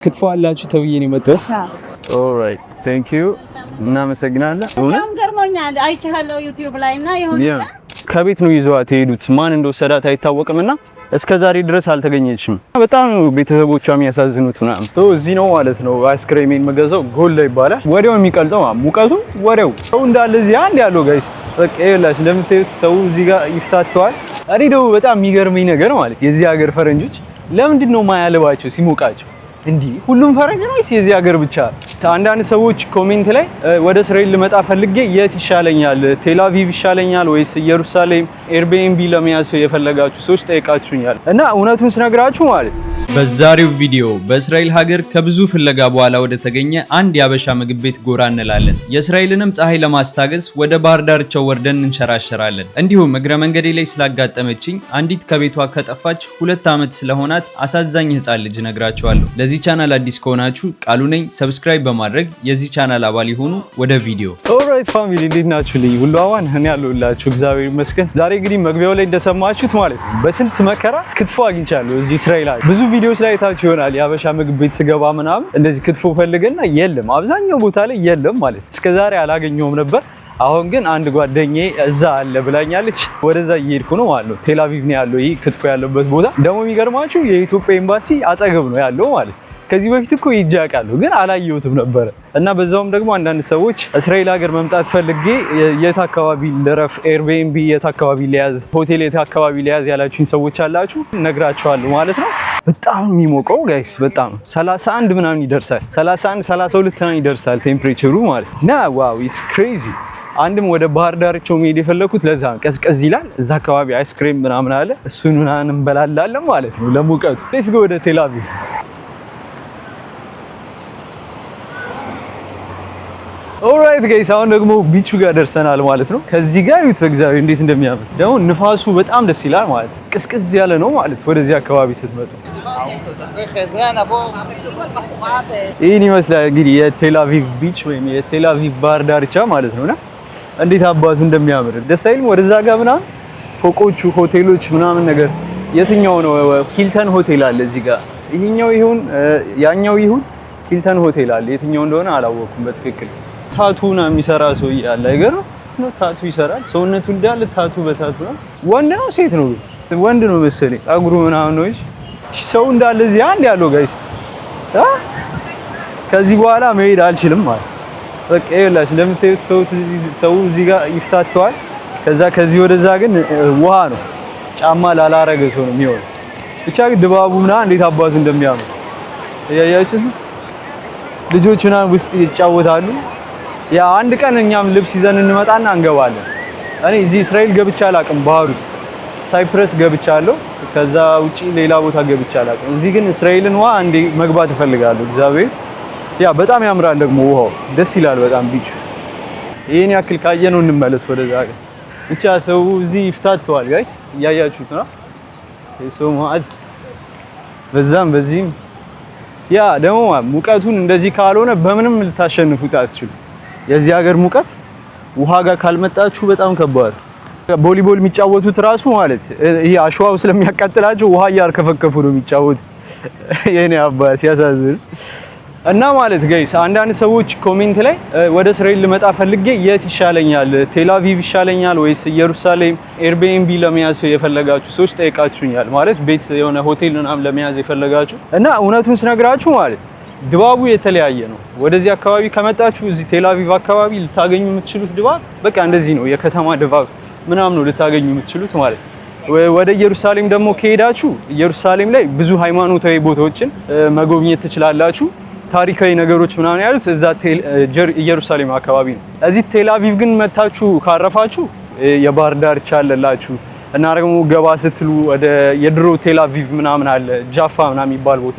ክትፎ አላችሁ ተብዬ ነው የመጣሁት። ኦልራይት ቴንክ ዩ እናመሰግናለን። በጣም ገርሞኛል። አይቻለሁ ዩቲዩብ ላይ እና ይሁን ከቤት ነው ይዘዋት የሄዱት። ማን እንደወሰዳት አይታወቅምና እስከዛሬ ድረስ አልተገኘችም። በጣም ቤተሰቦቿ የሚያሳዝኑት ምናምን እዚህ ነው ማለት ነው። አይስክሬሜን መገዛው ጎል ላይ ይባላል። ወዲያው የሚቀልጠው ሙቀቱ ወዲያው ሰው እንዳለ እዚህ አንድ ያለው ጋይስ በቃ ይላችሁ እንደምታዩት ሰው እዚህ ጋር ይፍታተዋል። እኔ ደግሞ በጣም የሚገርመኝ ነገር ማለት የዚህ ሀገር ፈረንጆች ለምንድን ነው ማያለባቸው ሲሞቃቸው? እንዲ ሁሉም ፈረንጅ ነው ወይስ የዚህ ሀገር ብቻ? አንዳንድ ሰዎች ኮሜንት ላይ ወደ እስራኤል ልመጣ ፈልጌ የት ይሻለኛል ቴል አቪቭ ይሻለኛል ወይስ ኢየሩሳሌም ኤርቢኤንቢ ለመያዝ የፈለጋችሁ ሰዎች ጠይቃችሁኛል እና እውነቱን ስነግራችሁ ማለት በዛሬው ቪዲዮ በእስራኤል ሀገር ከብዙ ፍለጋ በኋላ ወደ ተገኘ አንድ ያበሻ ምግብ ቤት ጎራ እንላለን። የእስራኤልንም ፀሐይ ለማስታገስ ወደ ባህር ዳርቻው ወርደን እንሸራሸራለን። እንዲሁም እግረ መንገዴ ላይ ስላጋጠመችኝ አንዲት ከቤቷ ከጠፋች 2 ዓመት ስለሆናት አሳዛኝ ህፃን ልጅ ነግራችኋለሁ። ለዚህ ቻናል አዲስ ከሆናችሁ ቃሉ ነኝ ሰብስክራይብ በማድረግ የዚህ ቻናል አባል ይሁኑ። ወደ ቪዲዮ ኦልራይት ፋሚሊ እንዴት ናችሁልኝ? ሁሉ አዋን እኔ ያለሁላችሁ እግዚአብሔር ይመስገን። ዛሬ እንግዲህ መግቢያው ላይ እንደሰማችሁት ማለት ነው በስንት መከራ ክትፎ አግኝቻለሁ እዚህ እስራኤል ሀገር። ብዙ ቪዲዮዎች ላይ ታችሁ ይሆናል የሀበሻ ምግብ ቤት ስገባ ምናምን እንደዚህ ክትፎ ፈልገና የለም፣ አብዛኛው ቦታ ላይ የለም ማለት እስከዛሬ አላገኘውም ነበር። አሁን ግን አንድ ጓደኛዬ እዛ አለ ብላኛለች። ወደዛ እየሄድኩ ነው ማለት ነው። ቴል አቪቭ ነው ያለው ይሄ ክትፎ ያለበት ቦታ። ደግሞ የሚገርማችሁ የኢትዮጵያ ኤምባሲ አጠገብ ነው ያለው ማለት ከዚህ በፊት እኮ ሂጄ አውቃለሁ ግን አላየሁትም ነበር። እና በዛውም ደግሞ አንዳንድ ሰዎች እስራኤል ሀገር መምጣት ፈልጌ የት አካባቢ ልረፍ፣ ኤርቢኤንቢ የት አካባቢ ሊያዝ፣ ሆቴል የት አካባቢ ሊያዝ ያላችሁኝ ሰዎች አላችሁ፣ ነግራችኋለሁ ማለት ነው። በጣም የሚሞቀው ጋይስ በጣም 31 ምናምን ይደርሳል፣ 31 32 ምናምን ይደርሳል ቴምፕሬቸሩ ማለት እና ዋው ኢትስ ክሬዚ። አንድም ወደ ባህር ዳርቻው መሄድ የፈለኩት ለዛ ቀዝቀዝ ይላል። እዛ አካባቢ አይስክሬም ምናምን አለ፣ እሱን ምናምን እንበላላለን ማለት ነው ለሙቀቱ። ሌትስ ጎ ወደ ቴል አቪቭ። ኦልራይት ጋይስ አሁን ደግሞ ቢቹ ጋር ደርሰናል ማለት ነው። ከዚህ ጋር ይሁት በእግዚአብሔር እንዴት እንደሚያምር ደግሞ ንፋሱ በጣም ደስ ይላል ማለት ቅዝቅዝ ያለ ነው ማለት ወደዚህ አካባቢ ስትመጡ ይህን ይመስላል እንግዲህ የቴል አቪቭ ቢች ወይም የቴል አቪቭ ባህር ዳርቻ ማለት ነውና እንዴት አባቱ እንደሚያምር ደስ አይልም? ወደዛ ጋር ምናምን ፎቆቹ ሆቴሎች ምናምን ነገር የትኛው ነው? ሂልተን ሆቴል አለ እዚህ ጋር። ይሄኛው ይሁን ያኛው ይሁን ሂልተን ሆቴል አለ። የትኛው እንደሆነ አላወኩም በትክክል። ታቱና የሚሰራ ሰው ያለ አይገርም ነው። ታቱ ይሰራል ሰውነቱ እንዳለ ታቱ በታቱ ነው። ወንድ ነው ሴት ነው? ወንድ ነው መሰለኝ። ጸጉሩ ምናምን ነው እንጂ ሰው እንዳለ እዚህ አንድ ያለው ጋይስ ከዚህ በኋላ መሄድ አልችልም ማለት በቃ ይኸውላችሁ እንደምታዩት ሰው እዚህ ጋር ይፍታተዋል። ከዛ ከዚህ ወደዛ ግን ውሃ ነው። ጫማ ላላረገ ሰው ነው የሚሆነው። ብቻ ግን ድባቡ ምናምን እንዴት አባቱ እንደሚያምር እያያችሁ ልጆች ምናምን ውስጥ ይጫወታሉ። ያ አንድ ቀን እኛም ልብስ ይዘን እንመጣና እንገባለን። እኔ እዚህ እስራኤል ገብቻ አላውቅም። ባህር ውስጥ ሳይፕረስ ገብቻለሁ። ከዛ ውጪ ሌላ ቦታ ገብቻ አላውቅም። እዚህ ግን እስራኤልን ውሃ አንዴ መግባት እፈልጋለሁ። እግዚአብሔር ያ በጣም ያምራል ደግሞ ውሃው ደስ ይላል በጣም ቢቹ። ይሄን ያክል ካየነው እንመለስ ወደዛ ጋር። ብቻ ሰው እዚህ ይፍታተዋል ጋይስ እያያችሁት ነው። የሰው ማዕት በዛም በዚህም ያ ደግሞ ሙቀቱን እንደዚህ ካልሆነ በምንም ልታሸንፉት አትችሉ። የዚህ ሀገር ሙቀት ውሃ ጋር ካልመጣችሁ በጣም ከባድ። ቮሊቦል የሚጫወቱት ራሱ ማለት ይሄ አሸዋው ስለሚያቃጥላቸው ውሃ እያርከፈከፉ ነው የሚጫወቱት። የኔ አባ ሲያሳዝን። እና ማለት ጋይስ አንዳንድ ሰዎች ኮሜንት ላይ ወደ እስራኤል ልመጣ ፈልጌ የት ይሻለኛል ቴል አቪቭ ይሻለኛል ወይስ ኢየሩሳሌም ኤርቢኤንቢ ለመያዝ የፈለጋችሁ ሰዎች ጠይቃችሁኛል። ማለት ቤት የሆነ ሆቴል ምናምን ለመያዝ የፈለጋችሁ እና እውነቱን ስነግራችሁ ማለት ድባቡ የተለያየ ነው። ወደዚህ አካባቢ ከመጣችሁ እዚህ ቴል አቪቭ አካባቢ ልታገኙ የምትችሉት ድባብ በቃ እንደዚህ ነው። የከተማ ድባብ ምናምን ነው ልታገኙ የምትችሉት ማለት። ወደ ኢየሩሳሌም ደግሞ ከሄዳችሁ ኢየሩሳሌም ላይ ብዙ ሃይማኖታዊ ቦታዎችን መጎብኘት ትችላላችሁ። ታሪካዊ ነገሮች ምናምን ያሉት እዛ ኢየሩሳሌም አካባቢ ነው። እዚህ ቴል አቪቭ ግን መታችሁ ካረፋችሁ የባህር ዳርቻ አለላችሁ እና ደግሞ ገባ ስትሉ ወደ የድሮ ቴል አቪቭ ምናምን አለ ጃፋ ምናምን የሚባል ቦታ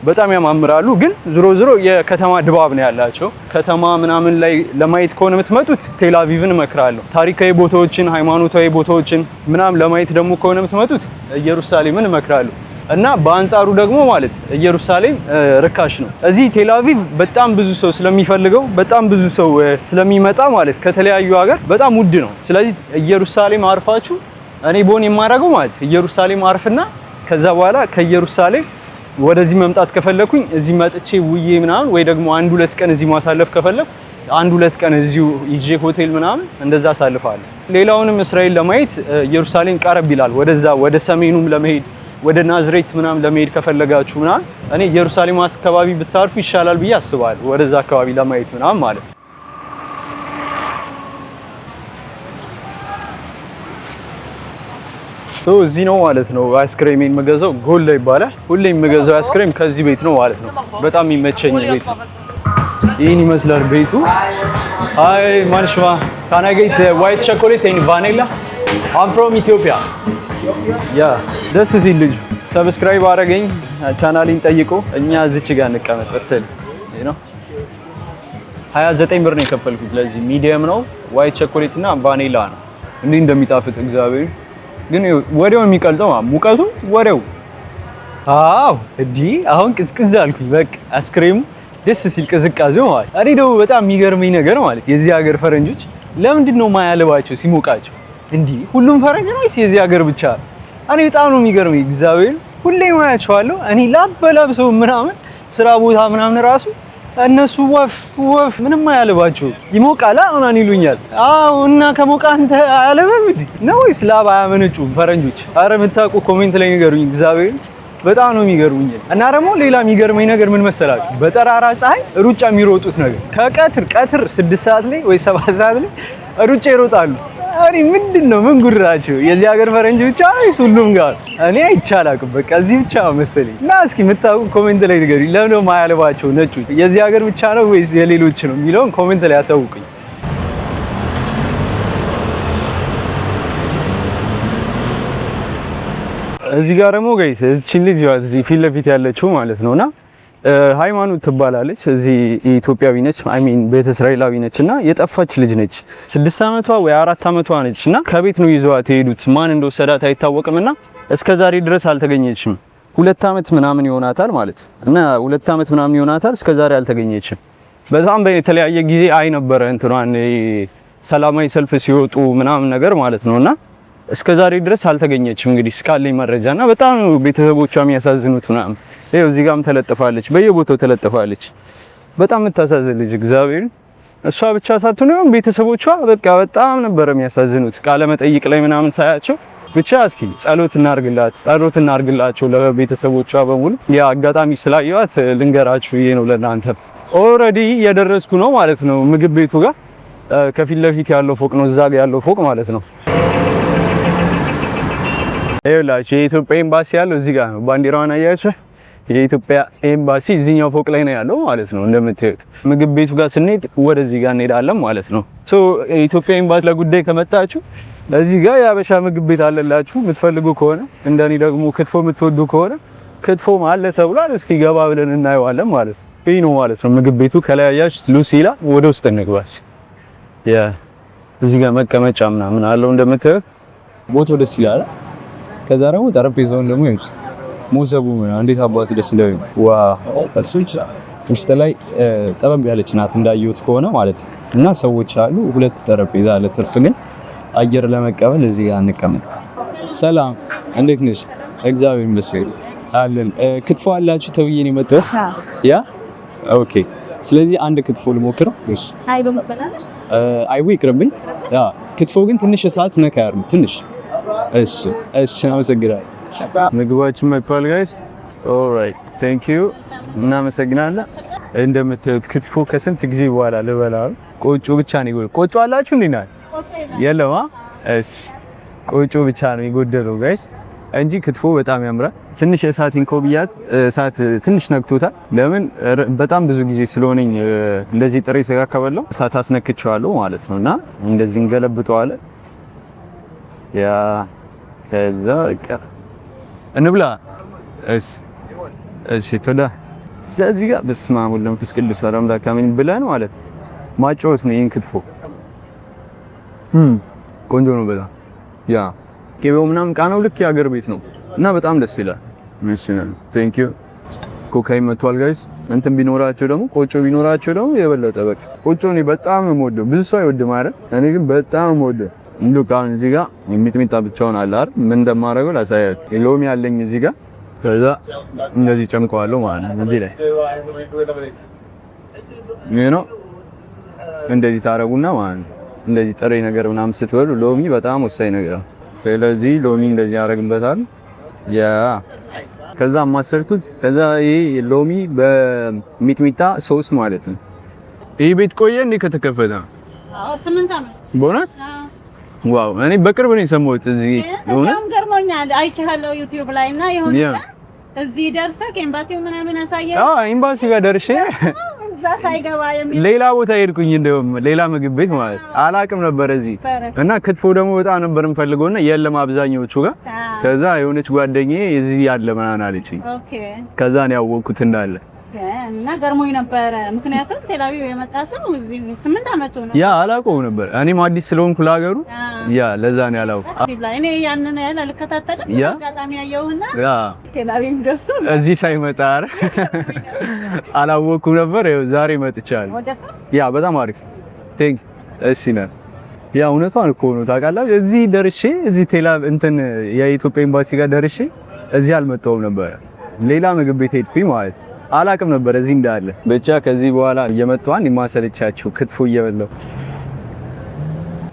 በጣም ያማምራሉ። ግን ዝሮ የከተማ ድባብ ነው ያላቸው። ከተማ ምናምን ላይ ለማየት ከሆነ የምትመጡት ቴል አቪቭን እመክራለሁ። ታሪካዊ ቦታዎችን ሃይማኖታዊ ቦታዎችን ምናምን ለማየት ደግሞ ከሆነ የምትመጡት ኢየሩሳሌምን እመክራለሁ። እና በአንጻሩ ደግሞ ማለት ኢየሩሳሌም ርካሽ ነው። እዚህ ቴል አቪቭ በጣም ብዙ ሰው ስለሚፈልገው በጣም ብዙ ሰው ስለሚመጣ ማለት ከተለያዩ ሀገር በጣም ውድ ነው። ስለዚህ ኢየሩሳሌም አርፋችሁ እኔ ቦን የማደርገው ማለት ኢየሩሳሌም አርፍና ከዛ በኋላ ከኢየሩሳሌም ወደዚህ መምጣት ከፈለኩኝ እዚህ መጥቼ ውዬ ምናምን ወይ ደግሞ 1-2 ቀን እዚህ ማሳለፍ ከፈለኩ 1-2 ቀን እዚሁ ይዤ ሆቴል ምናምን እንደዛ አሳልፋለሁ። ሌላውንም እስራኤል ለማየት ኢየሩሳሌም ቀረብ ይላል። ወደዛ ወደ ሰሜኑም ለመሄድ ወደ ናዝሬት ምናምን ለመሄድ ከፈለጋችሁ ምናምን እኔ ኢየሩሳሌም አካባቢ ብታርፉ ይሻላል ብዬ አስባለሁ። ወደዛ አካባቢ ለማየት ምናምን ማለት ነው። እዚህ ነው ማለት ነው አይስክሬም የምገዛው። ጎላ ይባላል። ሁሌ የምገዛው አይስክሬም ከዚህ ቤት ነው ማለት ነው። በጣም የሚመቸኝ ቤት ነው። ይህን ይመስላል ቤቱ። አይ ማንሽማ ካን አይ ጌት ዋይት ቾኮሌት ኤንድ ቫኒላ አም ፍሮም ኢትዮጵያ ያ ደስ ሲል ልጅ ሰብስክራይብ አደረገኝ። ቻናሌን ጠይቆ እኛ እዚች ጋር እንቀመጥ መሰል ነው። 29 ብር ነው የከፈልኩት ለዚህ። ሚዲየም ነው ዋይት ቾኮሌት እና ቫኒላ ነው። እንዴ እንደሚጣፍጥ እግዚአብሔር ግን ወዲያው የሚቀልጠው ሙቀቱ ወዲያው። አዎ እዲ አሁን ቅዝቅዝ አልኩኝ በቃ አይስክሬሙ ደስ ሲል ቅዝቃዜው ማለት። እኔ ደግሞ በጣም የሚገርመኝ ነገር ማለት የዚህ ሀገር ፈረንጆች ለምንድን ነው ማያለባቸው ሲሞቃቸው? እንዲህ ሁሉም ፈረንጅ ነው ወይስ የዚህ ሀገር ብቻ? እኔ በጣም ነው የሚገርመኝ እግዚአብሔር። ሁሌ ማያቸዋለሁ እኔ ላበላብሰው ምናምን ስራ ቦታ ምናምን ራሱ እነሱ ወፍ ምንም አያለባቸው። ይሞቃላ ምናምን ይሉኛል። አዎ እና ከሞቃ አንተ አያለበም እንዴ ነው ወይስ ላብ አያመነጩም ፈረንጆች? አረ የምታውቁ ኮሜንት ላይ ንገሩኝ እግዚአብሔር። በጣም ነው የሚገርሙኝ። እና ደግሞ ሌላ የሚገርመኝ ነገር ምን መሰላችሁ? በጠራራ ፀሐይ ሩጫ የሚሮጡት ነገር ቀትር 6 ሰዓት ላይ ወይ 7 ሰዓት ላይ ሩጫ ይሮጣሉ። እኔ ምንድነው ምን ጉድራቸው? የዚህ ሀገር ፈረንጅ ብቻ ወይስ ሁሉም ጋር? እኔ አይቻላቅም በቃ እዚህ ብቻ መሰለኝ። እና እስኪ የምታውቁ ኮሜንት ላይ ንገሩኝ። ለምን ነው ማያለባቸው ነጮች? የዚህ ሀገር ብቻ ነው ወይስ የሌሎች ነው የሚለውን ኮሜንት ላይ ያሳውቁኝ። እዚህ ጋር ደግሞ ጋይስ እቺን ልጅ እዚህ ፊት ለፊት ያለችው ማለት ነውና ሃይማኖት ትባላለች። እዚህ ኢትዮጵያዊ ነች፣ አይ ሚን ቤተ እስራኤላዊ ነችና የጠፋች ልጅ ነች። 6 አመቷ ወይ 4 አመቷ ነችና ከቤት ነው ይዘዋት የሄዱት። ማን እንደወሰዳት አይታወቅምና እስከ ዛሬ ድረስ አልተገኘችም። 2 አመት ምናምን ይሆናታል ማለት እና 2 አመት ምናምን ይሆናታል እስከ ዛሬ አልተገኘችም። በጣም በተለያየ ጊዜ አይ ነበረ እንትኗን ሰላማዊ ሰልፍ ሲወጡ ምናምን ነገር ማለት ነውና እስከ ዛሬ ድረስ አልተገኘችም። እንግዲህ እስካለኝ መረጃና በጣም ቤተሰቦቿ የሚያሳዝኑት ምናምን ይሄው እዚህ ጋርም ተለጥፋለች፣ በየቦታው ተለጥፋለች። በጣም የምታሳዝን ልጅ እግዚአብሔር። እሷ ብቻ ሳትሆን ቤተሰቦቿ በቃ በጣም ነበር የሚያሳዝኑት። ቃለ መጠይቅ ላይ ምናምን ሳያቸው ብቻ እስኪ ጸሎት እናርግላቸው ለቤተሰቦቿ በሙሉ። ያ አጋጣሚ ስላየዋት ልንገራችሁ ይሄ ነው ለእናንተ። ኦልሬዲ እየደረስኩ ነው ማለት ነው ምግብ ቤቱ ጋር። ከፊት ለፊት ያለው ፎቅ ነው፣ እዛ ጋር ያለው ፎቅ ማለት ነው። ይኸውላችሁ የኢትዮጵያ ኤምባሲ ያለው እዚህ ጋር ነው። ባንዲራዋን አያችሁ? የኢትዮጵያ ኤምባሲ እዚህኛው ፎቅ ላይ ነው ያለው ማለት ነው። እንደምታዩት ምግብ ቤቱ ጋር ስንሄድ ወደዚህ ጋር እንሄዳለን ማለት ነው። የኢትዮጵያ ኤምባሲ ለጉዳይ ከመጣችሁ እዚህ ጋር የሀበሻ ምግብ ቤት አለላችሁ የምትፈልጉ ከሆነ። እንደኔ ደግሞ ክትፎ የምትወዱ ከሆነ ክትፎ አለ ተብሏል። እስኪ ገባ ብለን እናየዋለን ማለት ነው። ይሄ ነው ማለት ነው ምግብ ቤቱ። ከላይ አያችሁ ሉሲላ። ወደ ውስጥ እንግባስ። እዚህ ጋር መቀመጫ ምናምን አለው እንደምታዩት። ቦታው ደስ ይላል። ከዛ ደግሞ ጠረጴዛውን ደግሞ ይሁን ሞሰቡ እንዴት አባቱ ደስ እንደው ዋው! እርሱች ውስጥ ላይ ጠበብ ያለች ናት እንዳየሁት ከሆነ ማለት ነው። እና ሰዎች አሉ። 2 ጠረጴዛ አለ። ትርፍ ግን አየር ለመቀበል እዚህ ጋር እንቀመጥ። ሰላም እንዴት ነሽ? እግዚአብሔር ይመስገን አለን። ክትፎ አላችሁ ተብዬ ነው የመጣሁት። ያ ኦኬ። ስለዚህ አንድ ክትፎ ልሞክረው። እሺ አይ በመበላሽ አይ ይቅርብኝ። ያ ክትፎ ግን ትንሽ ሰዓት ነካ ያርም ትንሽ። እሺ አመሰግናለሁ። ምግባችን መጥቷል ጋይስ። ኦልራይት ቴንክ ዩ እናመሰግናለን። እንደምታዩት ክትፎ ከስንት ጊዜ በኋላ ልበላው። ቆጮ ብቻ ነው ይጎል። ቆጮ አላችሁ እንዴ? ናል የለማ። እሺ ቆጮ ብቻ ነው የጎደለው ጋይስ እንጂ ክትፎ በጣም ያምራል። ትንሽ እሳት ኢንኮብያት እሳት ትንሽ ነክቶታል። ለምን በጣም ብዙ ጊዜ ስለሆነኝ እንደዚህ ጥሬ ስጋ ከበላው እሳት አስነክቼዋለሁ ማለት ነውና እንደዚህ እንገለብጠዋለን። ያ ከዛ እንብላ። እሺ ተዳ እዚህ ጋር በስመ አብ ወወልድ ወመንፈስ ቅዱስ አሐዱ አምላክ አሜን ብለን ማለት ማጫወት ነው። ይሄን ክትፎ ቆንጆ ነው በጣም። ያ ቅቤው ምናምን ቃናው ልክ የሀገር ቤት ነው እና በጣም ደስ ይላል። መስሎኝ ቴንክ ዩ። ኮካይ መጥቷል ጋይስ። እንትን ቢኖራቸው ደግሞ ቆጮ ቢኖራቸው ደግሞ የበለጠ በቃ ቆጮ ነው በጣም የምወደው። ብዙ ሰው አይወድም አይደል? እኔ ግን በጣም የምወደው እንዱቃን እዚህ ጋር ሚጥሚጣ ብቻውን አለ አይደል? ምን እንደማደርገው ላሳያችሁ። ሎሚ ያለኝ እዚህ ጋር ከዛ እንደዚህ ጨምቀዋለሁ ማለት ነው። እዚህ ላይ ነው እንደዚህ ታረጉና ማለት ነው። እንደዚህ ጥሬ ነገር ምናምን ስትበሉ ሎሚ በጣም ወሳኝ ነገር ነው። ስለዚህ ሎሚ እንደዚህ ያደርግበታል። ያ ከዛ ማሰርኩት። ከዛ ይሄ ሎሚ በሚጥሚጣ ሶስ ማለት ነው። ይሄ ቤት ቆየ እንዴ ከተከፈተ? 8 አመት በእውነት ዋው! እኔ በቅርብ ነው የሰማሁት። እዚህ በጣም ገርሞኛል። አይቻለሁ ዩቲዩብ ላይ እና የሆነ እዚህ ደርሰህ ኤምባሲው ምናምን አሳየኝ። ኤምባሲ ጋር ደርሼ እዛ ሳይገባ ሌላ ቦታ ሄድኩኝ። እንደውም ሌላ ምግብ ቤት ማለት አላቅም ነበር እዚህ እና ክትፎ ደግሞ በጣም ነበር የምፈልገውና የለም አብዛኛዎቹ ጋር። ከዛ የሆነች ጓደኛዬ እዚህ ያለ ምናምን አለችኝ። ከዛ ነው ያወቅኩት እንዳለ እና ገርሞኝ ነበር። ምክንያቱም ቴላቪቭ የመጣ ሰው እዚህ 8 አመቱ ነው። ያ አላውቀውም ነበር እኔም አዲስ ስለሆንኩ ለሀገሩ። ያ ለዛ ነው ያላውቀው። እኔ ያንን ያለ አልከታተልም። አጋጣሚ ያየውና ያ ቴላቪቭ ደርሶ እዚህ ሳይመጣ አላወቅኩም ነበር። ይኸው ዛሬ መጥቻለሁ። ያ በጣም አሪፍ ቴንክ እሺ ነው። ያ እውነቷን እኮ ነው ታውቃለህ። እዚህ ደርሼ እዚህ ቴላቪቭ እንትን የኢትዮጵያ ኤምባሲ ጋር ደርሼ እዚህ አልመጣሁም ነበር። ሌላ ምግብ ቤት ሄድኩኝ ማለት አላቅም ነበር እዚህ እንዳለ። ብቻ ከዚህ በኋላ እየመጣን የማሰለቻችሁ ክትፎ እየበላሁ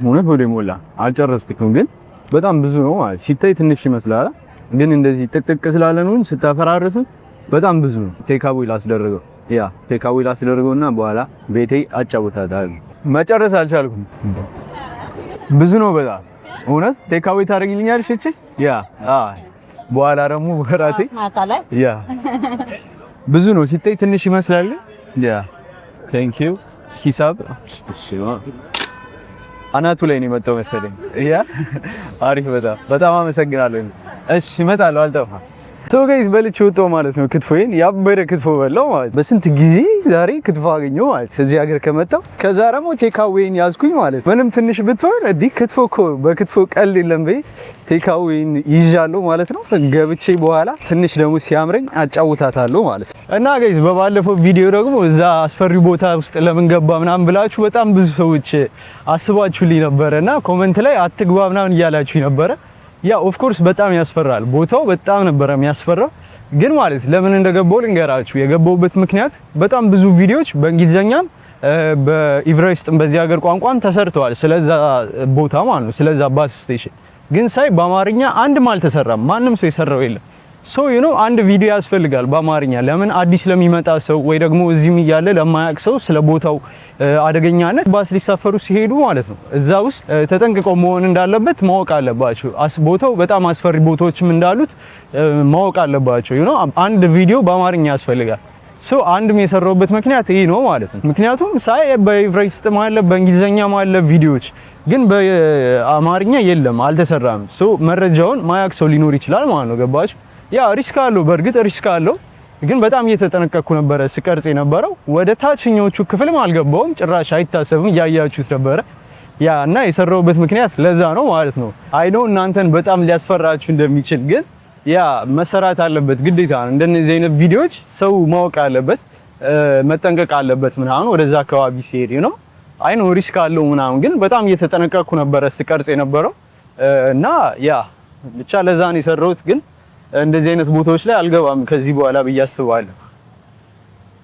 ሆነ ወደ ሞላ አልጨረስኩም፣ ግን በጣም ብዙ ነው ማለት ሲታይ ትንሽ ይመስላል፣ ግን እንደዚህ ጥቅጥቅ ስላለ ነው ስታፈራርሱ በጣም ብዙ ነው። ቴካዊ ላስደርገው ያ ቴካዊ ላስደርገውና በኋላ ቤቴ አጫውታታለሁ። መጨረስ አልቻልኩም፣ ብዙ ነው በጣም እውነት። ቴካዊ ታደርግልኛለሽ እቺ ያ በኋላ ደግሞ ወራቴ ያ ብዙ ነው ሲታይ ትንሽ ይመስላል። ያ ቴንክ ዩ ሂሳብ እሺ አናቱ ላይ ነው የመጣው መሰለኝ። ያ አሪፍ በጣም አመሰግናለሁ። እሺ እመጣለሁ አልጠፋም። ሶ ጋይስ በልቼ ወጣሁ ማለት ነው። ክትፎዬን ያበረ ክትፎ በላው ማለት በስንት ጊዜ ዛሬ ክትፎ አገኘሁ ማለት እዚህ ሀገር ከመጣሁ። ከዛ ደግሞ ቴካዌን ያዝኩኝ ማለት ምንም ትንሽ ብትሆን እንዲህ ክትፎ እኮ በክትፎ ቀል የለም በይ ቴካዌን ይዣለሁ ማለት ነው። ገብቼ በኋላ ትንሽ ደግሞ ሲያምረኝ አጫውታታለሁ ማለት ነው። እና ጋይስ በባለፈው ቪዲዮ ደግሞ እዛ አስፈሪ ቦታ ውስጥ ለምን ገባ ምናምን ብላችሁ በጣም ብዙ ሰዎች አስባችሁልኝ ነበረና ኮሜንት ላይ አትግባ ምናምን እያላችሁኝ ነበረ። ያ ኦፍ ኮርስ በጣም ያስፈራል። ቦታው በጣም ነበር የሚያስፈራው። ግን ማለት ለምን እንደገባው ልንገራችሁ። የገባውበት ምክንያት በጣም ብዙ ቪዲዮዎች በእንግሊዘኛም በኢብራይስጥም በዚህ ሀገር ቋንቋም ተሰርተዋል ስለዛ ቦታ ማለት ነው፣ ስለዛ ባስ ስቴሽን። ግን ሳይ በአማርኛ አንድም አልተሰራም። ማንም ሰው የሰራው የለም። ሶ ዩ ኖ አንድ ቪዲዮ ያስፈልጋል በአማርኛ ለምን አዲስ ለሚመጣ ሰው ወይ ደግሞ እዚህም እያለ ለማያውቅ ሰው ስለ ቦታው አደገኛነት ባስ ሊሳፈሩ ሲሄዱ ማለት ነው እዛ ውስጥ ተጠንቅቀው መሆን እንዳለበት ማወቅ አለባቸው። ቦታው በጣም አስፈሪ ቦታዎችም እንዳሉት ማወቅ አለባቸው። ዩ ኖ አንድ ቪዲዮ በአማርኛ ያስፈልጋል። ሶ አንድም የሰራውበት ምክንያት ይሄ ነው ማለት ነው። ምክንያቱም ሳይ በኢብራይስጥ ማለት በእንግሊዘኛ ማለት ቪዲዮዎች ግን በአማርኛ የለም አልተሰራም። ሶ መረጃውን ማያውቅ ሰው ሊኖር ይችላል ማለት ነው። ገባችሁ? ያ ሪስክ አለው፣ በእርግጥ ሪስክ አለው። ግን በጣም እየተጠነቀቅኩ ነበረ ስቀርጽ የነበረው። ወደ ታችኞቹ ክፍልም አልገባውም ጭራሽ አይታሰብም፣ እያያችሁት ነበረ። ያ እና የሰራውበት ምክንያት ለዛ ነው ማለት ነው። አይ ኖ እናንተን በጣም ሊያስፈራችሁ እንደሚችል፣ ግን ያ መሰራት አለበት ግዴታ ነው። እንደነዚህ አይነት ቪዲዮዎች ሰው ማወቅ አለበት፣ መጠንቀቅ አለበት ምናምን ወደዛ አካባቢ ሲሄድ ነው። አይ ኖ ሪስክ አለው ምናምን፣ ግን በጣም እየተጠነቀቅኩ ነበረ ስቀርጽ የነበረው እና ያ ብቻ ለዛ ነው የሰራሁት። ግን እንደዚህ አይነት ቦታዎች ላይ አልገባም ከዚህ በኋላ ብዬ አስባለሁ።